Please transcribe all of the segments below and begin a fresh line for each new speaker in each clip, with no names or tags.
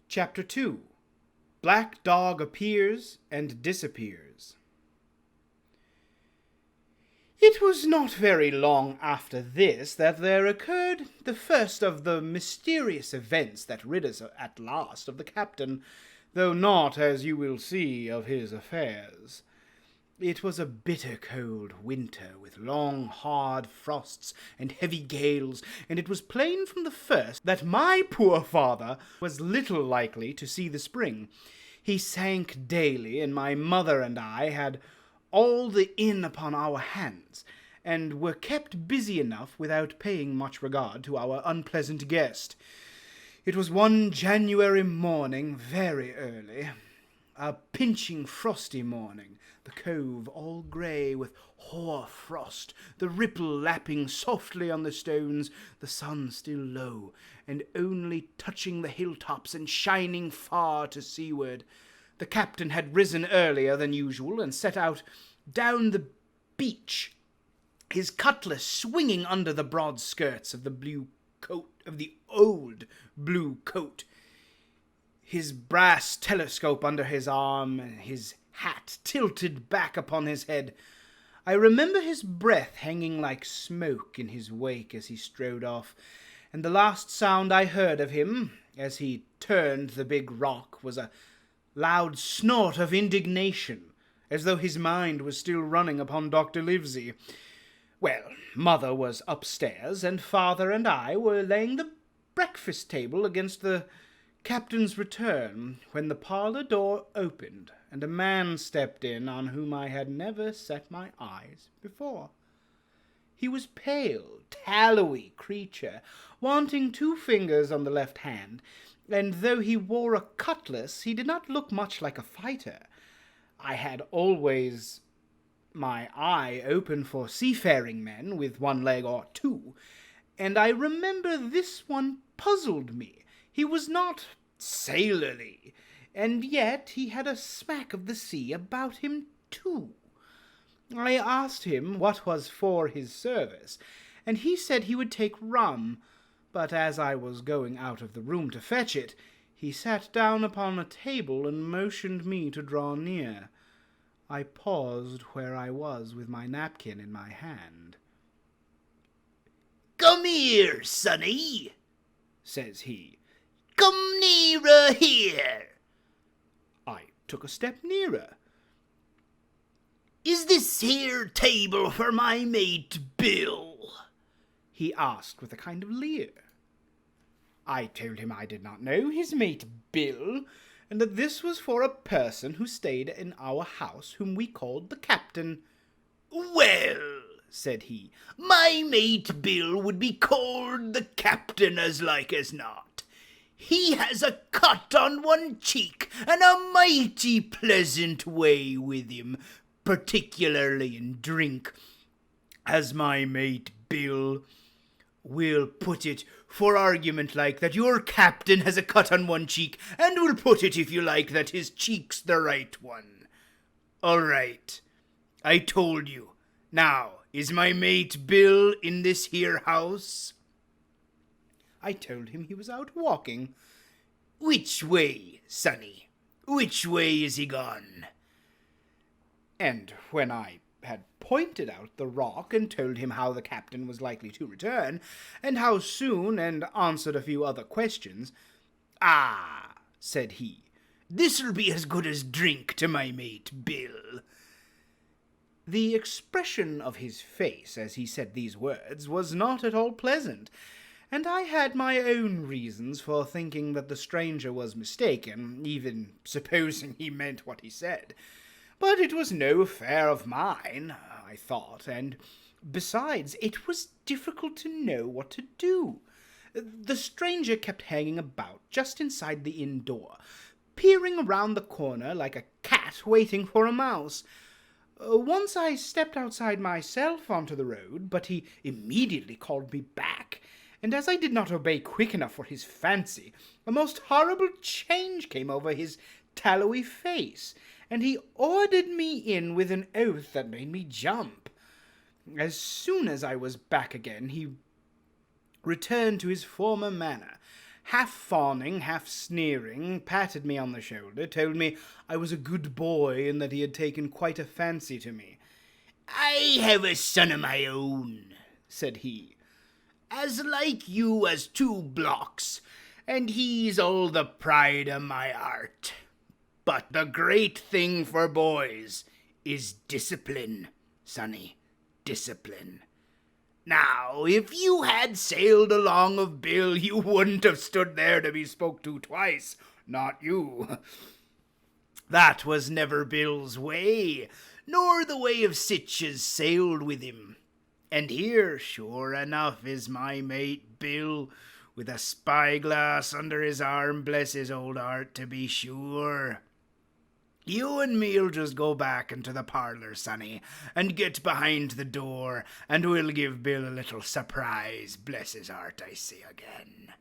Chapter 2. Black Dog Appears and Disappears. It was not very long after this that there occurred the first of the mysterious events that rid us at last of the captain, though not, as you will see, of his affairs. It was a bitter cold winter, with long hard frosts and heavy gales, and it was plain from the first that my poor father was little likely to see the spring. He sank daily, and my mother and I had all the inn upon our hands, and were kept busy enough without paying much regard to our unpleasant guest. It was one January morning, very early, a pinching frosty morning, the cove all grey with hoar frost, the ripple lapping softly on the stones, the sun still low, and only touching the hilltops and shining far to seaward. The captain had risen earlier than usual and set out down the beach, his cutlass swinging under the broad skirts of the old blue coat, his brass telescope under his arm, and his hat tilted back upon his head. I remember his breath hanging like smoke in his wake as he strode off, and the last sound I heard of him, as he turned the big rock, was a loud snort of indignation, as though his mind was still running upon Dr. Livesey. Well, mother was upstairs, and father and I were laying the breakfast table against the captain's return, when the parlour door opened, and a man stepped in on whom I had never set my eyes before. He was pale, tallowy creature, wanting 2 fingers on the left hand, and though he wore a cutlass, he did not look much like a fighter. I had always my eye open for seafaring men with 1 leg or 2, and I remember this one puzzled me. He was not sailorly, and yet he had a smack of the sea about him too. I asked him what was for his service, and he said he would take rum, but as I was going out of the room to fetch it, he sat down upon a table and motioned me to draw near. I paused where I was with my napkin in my hand.
"Come here, sonny," says he. "Come nearer here."
I took a step nearer.
"Is this here table for my mate Bill?"
he asked with a kind of leer. I told him I did not know his mate Bill, and that this was for a person who stayed in our house whom we called the captain.
"Well," said he, "my mate Bill would be called the captain as like as not. He has a cut on 1 cheek, and a mighty pleasant way with him, particularly in drink. As my mate Bill will put it, for argument like, that your captain has a cut on 1 cheek, and will put it, if you like, that his cheek's the right one. All right, I told you. Now, is my mate Bill in this here house?" I told him he was out walking. "Which way, sonny? Which way is he gone?" And when I had pointed out the rock and told him how the captain was likely to return, and how soon, and answered a few other questions, "Ah," said he, "this'll be as good as drink to my mate Bill." The expression of his face as he said these words was not at all pleasant, and I had my own reasons for thinking that the stranger was mistaken, even supposing he meant what he said. But it was no affair of mine, I thought, and besides, it was difficult to know what to do. The stranger kept hanging about just inside the inn door, peering around the corner like a cat waiting for a mouse. Once I stepped outside myself onto the road, but he immediately called me back, and as I did not obey quick enough for his fancy, a most horrible change came over his tallowy face, and he ordered me in with an oath that made me jump. As soon as I was back again, he returned to his former manner,
half fawning, half sneering, patted me on the shoulder, told me I was a good boy and that he had taken quite a fancy to me.
"I have a son of my own," said he, "as like you as 2 blocks, and he's all the pride of my heart. But the great thing for boys is discipline, sonny, discipline. Now, if you had sailed along of Bill, you wouldn't have stood there to be spoke to twice, not you. That was never Bill's way, nor the way of sich as sailed with him. And here, sure enough, is my mate Bill, with a spyglass under his arm, bless his old heart, to be sure. You and me'll just go back into the parlour, sonny, and get behind the door, and we'll give Bill a little surprise, bless his heart, I say again."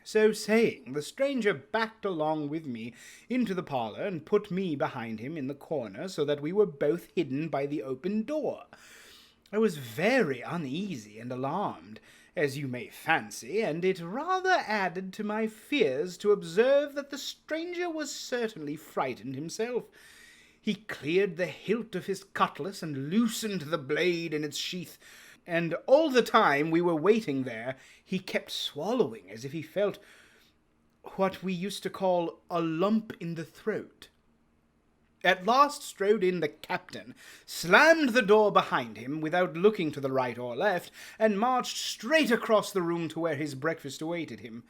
So saying, the stranger backed along with me into the parlour and put me behind him in the corner so that we were both hidden by the open door. I was very uneasy and alarmed, as you may fancy, and it rather added to my fears to observe that the stranger was certainly frightened himself. He cleared the hilt of his cutlass and loosened the blade in its sheath, and all the time we were waiting there he kept swallowing as if he felt what we used to call a lump in the throat. At last strode in the captain, slammed the door behind him without looking to the right or left, and marched straight across the room to where his breakfast awaited him.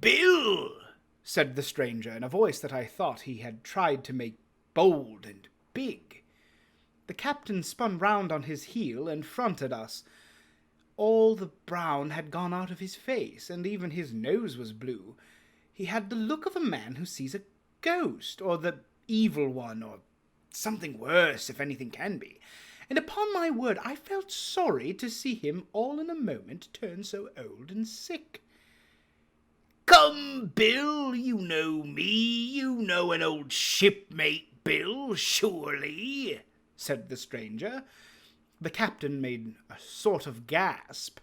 "Bill,"
said the stranger, in a voice that I thought he had tried to make bold and big. The captain spun round on his heel and fronted us. All the brown had gone out of his face, and even his nose was blue. He had the look of a man who sees a ghost, or the evil one, or something worse, if anything can be. And upon my word, I felt sorry to see him all in a moment turn so old and sick.
"Come, Bill, you know me, you know an old shipmate, Bill, surely," said the stranger.
The captain made a sort of gasp.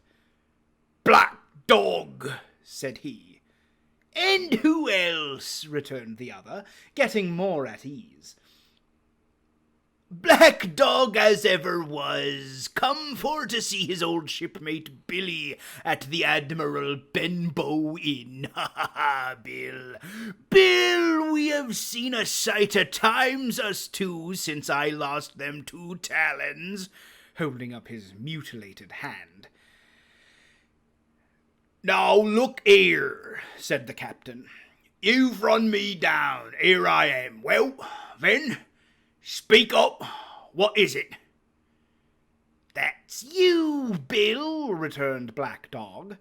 "Black dog," said he.
"And who else?" returned the other, getting more at ease.
"Black dog as ever was, come for to see his old shipmate Billy at the Admiral Benbow Inn. Ha ha ha, Bill. Bill, we have seen a sight of times, us two, since I lost them 2 talons,
holding up his mutilated hand.
"Now look here," said the captain. "You've run me down. Here I am. Well, then, speak up. What is it?"
"That's you, Bill," returned Black Dog.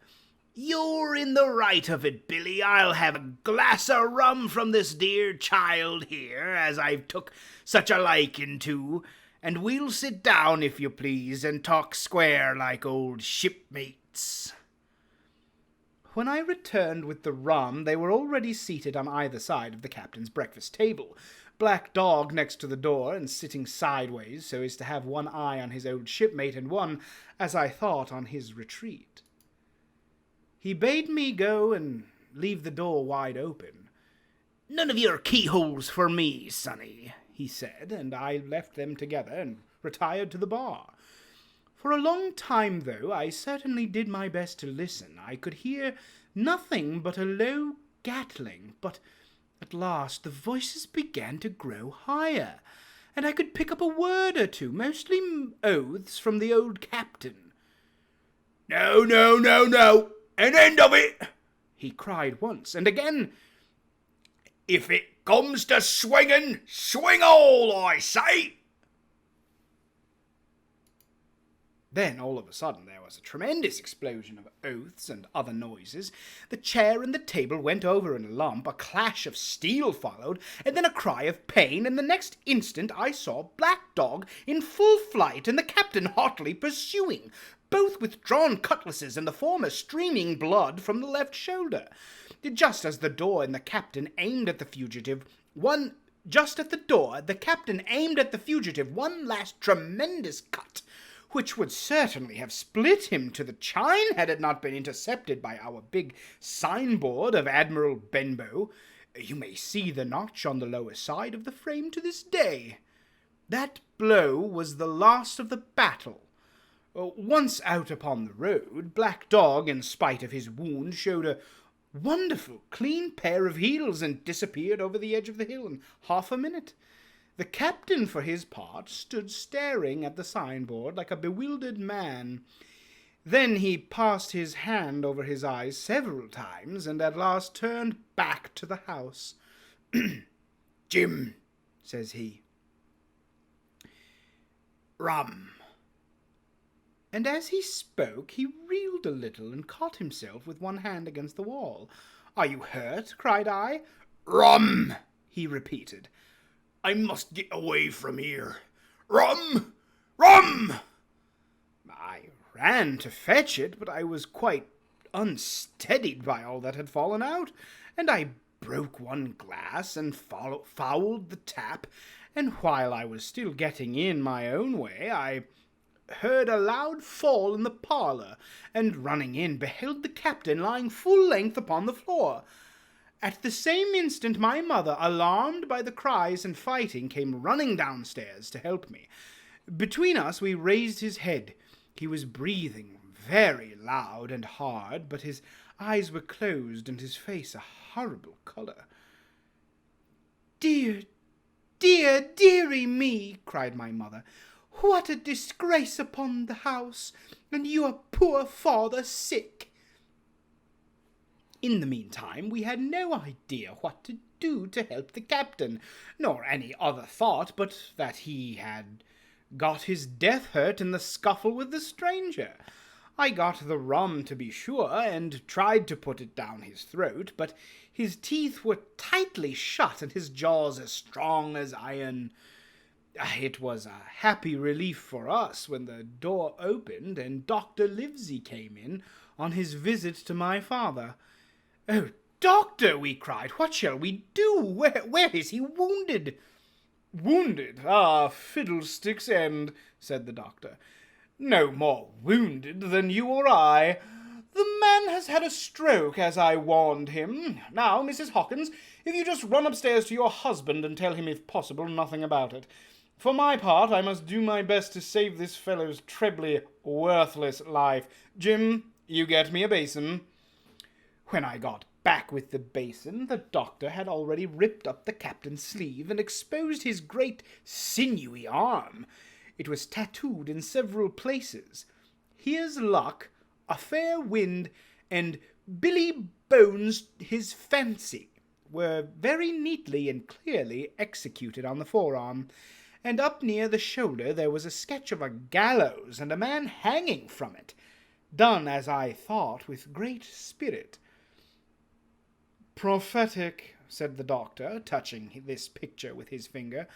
"You're in the right of it, Billy. I'll have a glass of rum from this dear child here, as I've took such a liking to, and we'll sit down, if you please, and talk square like old shipmates."
When I returned with the rum, they were already seated on either side of the captain's breakfast table, Black Dog next to the door and sitting sideways so as to have one eye on his old shipmate and one, as I thought, on his retreat. He bade me go and leave the door wide open.
"None of your keyholes for me, sonny,"
he said, and I left them together and retired to the bar. For a long time, though, I certainly did my best to listen. I could hear nothing but a low gattling, but at last the voices began to grow higher, and I could pick up a word or two, mostly oaths from the old captain.
"No, no, no, no, an end of it,"
he cried once, and again,
"If it comes to swinging, swing all, I say."
Then, all of a sudden, there was a tremendous explosion of oaths and other noises. The chair and the table went over in a lump, a clash of steel followed, and then a cry of pain, and the next instant I saw Black Dog in full flight and the captain hotly pursuing, both with drawn cutlasses and the former streaming blood from the left shoulder. Just as the captain aimed at the fugitive, one last tremendous cut, which would certainly have split him to the chine had it not been intercepted by our big signboard of Admiral Benbow. You may see the notch on the lower side of the frame to this day. That blow was the last of the battle. Once out upon the road, Black Dog, in spite of his wound, showed a wonderful clean pair of heels and disappeared over the edge of the hill in half a minute. The captain, for his part, stood staring at the signboard like a bewildered man. Then he passed his hand over his eyes several times, and at last turned back to the house.
"Jim,"
says he.
"Rum."
And as he spoke, he reeled a little and caught himself with one hand against the wall. "Are you hurt?" cried I.
"Rum,"
he repeated.
"I must get away from here. Rum! Rum!"
I ran to fetch it, but I was quite unsteadied by all that had fallen out, and I broke one glass and fouled the tap, and while I was still getting in my own way, I heard a loud fall in the parlour, and running in beheld the captain lying full length upon the floor. At the same instant my mother, alarmed by the cries and fighting, came running downstairs to help me. Between us we raised his head. He was breathing very loud and hard, but his eyes were closed and his face a horrible colour. "Dear, dear, dearie me," cried my mother, "what a disgrace upon the house, and your poor father sick!" In the meantime, we had no idea what to do to help the captain, nor any other thought but that he had got his death hurt in the scuffle with the stranger. I got the rum, to be sure, and tried to put it down his throat, but his teeth were tightly shut and his jaws as strong as iron. It was a happy relief for us when the door opened and Dr. Livesey came in on his visit to my father. "Oh, doctor," we cried, "what shall we do? Where is he wounded?" "Wounded? Ah, fiddlestick's end," said the doctor. "No more wounded than you or I. The man has had a stroke, as I warned him. Now, Mrs. Hawkins, if you just run upstairs to your husband and tell him, if possible, nothing about it. For my part, I must do my best to save this fellow's trebly worthless life. Jim, you get me a basin." When I got back with the basin, the doctor had already ripped up the captain's sleeve and exposed his great sinewy arm. It was tattooed in several places. "Here's luck, a fair wind, and Billy Bones his fancy," were very neatly and clearly executed on the forearm, and up near the shoulder there was a sketch of a gallows and a man hanging from it, done, as I thought, with great spirit. "Prophetic," said the doctor, touching this picture with his finger.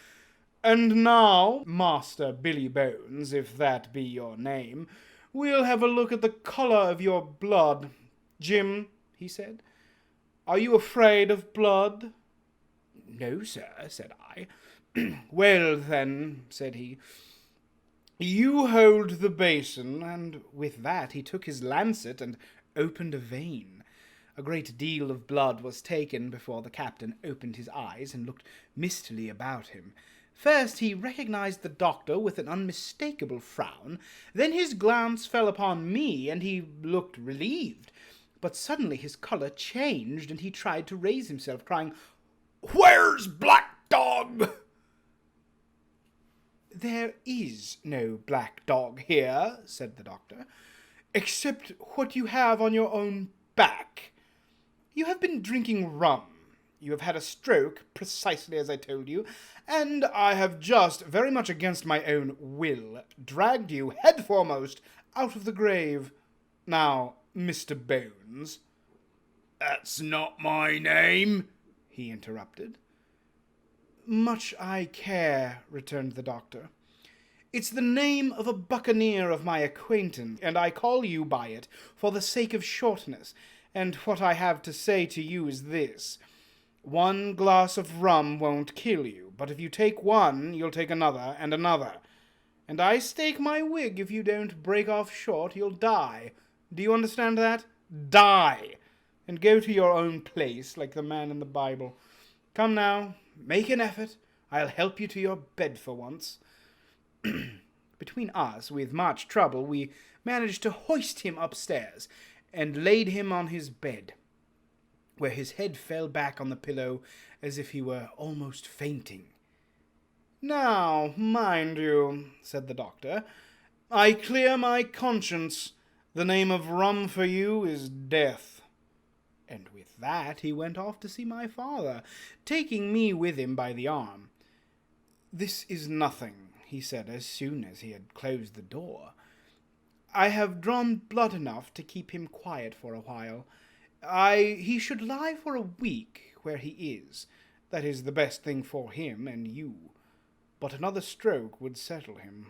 "And now, Master Billy Bones, if that be your name, we'll have a look at the colour of your blood. Jim," he said, "are you afraid of blood?" "No, sir," said I. "Well, then," said he, "you hold the basin," and with that he took his lancet and opened a vein. A great deal of blood was taken before the captain opened his eyes and looked mistily about him. First he recognized the doctor with an unmistakable frown, then his glance fell upon me, and he looked relieved. But suddenly his colour changed, and he tried to raise himself, crying, "Where's Black Dog?" "There is no Black Dog here," said the doctor, "except what you have on your own back. You have been drinking rum. You have had a stroke, precisely as I told you, and I have just, very much against my own will, dragged you head foremost out of the grave. Now, Mr. Bones—"
"That's not my name," he interrupted.
"Much I care," returned the doctor. "It's the name of a buccaneer of my acquaintance, and I call you by it for the sake of shortness, and what I have to say to you is this. One glass of rum won't kill you, but if you take one, you'll take another and another. And I stake my wig if you don't break off short, you'll die. Do you understand that? Die! And go to your own place, like the man in the Bible. Come now, make an effort. I'll help you to your bed for once. Between us, with much trouble, we managed to hoist him upstairs, and laid him on his bed, where his head fell back on the pillow as if he were almost fainting. "Now, mind you," said the doctor, "I clear my conscience. The name of rum for you is death." And with that he went off to see my father, taking me with him by the arm. "This is nothing," he said as soon as he had closed the door. "I have drawn blood enough to keep him quiet for a while. He should lie for a week where he is. That is the best thing for him and you. But another stroke would settle him."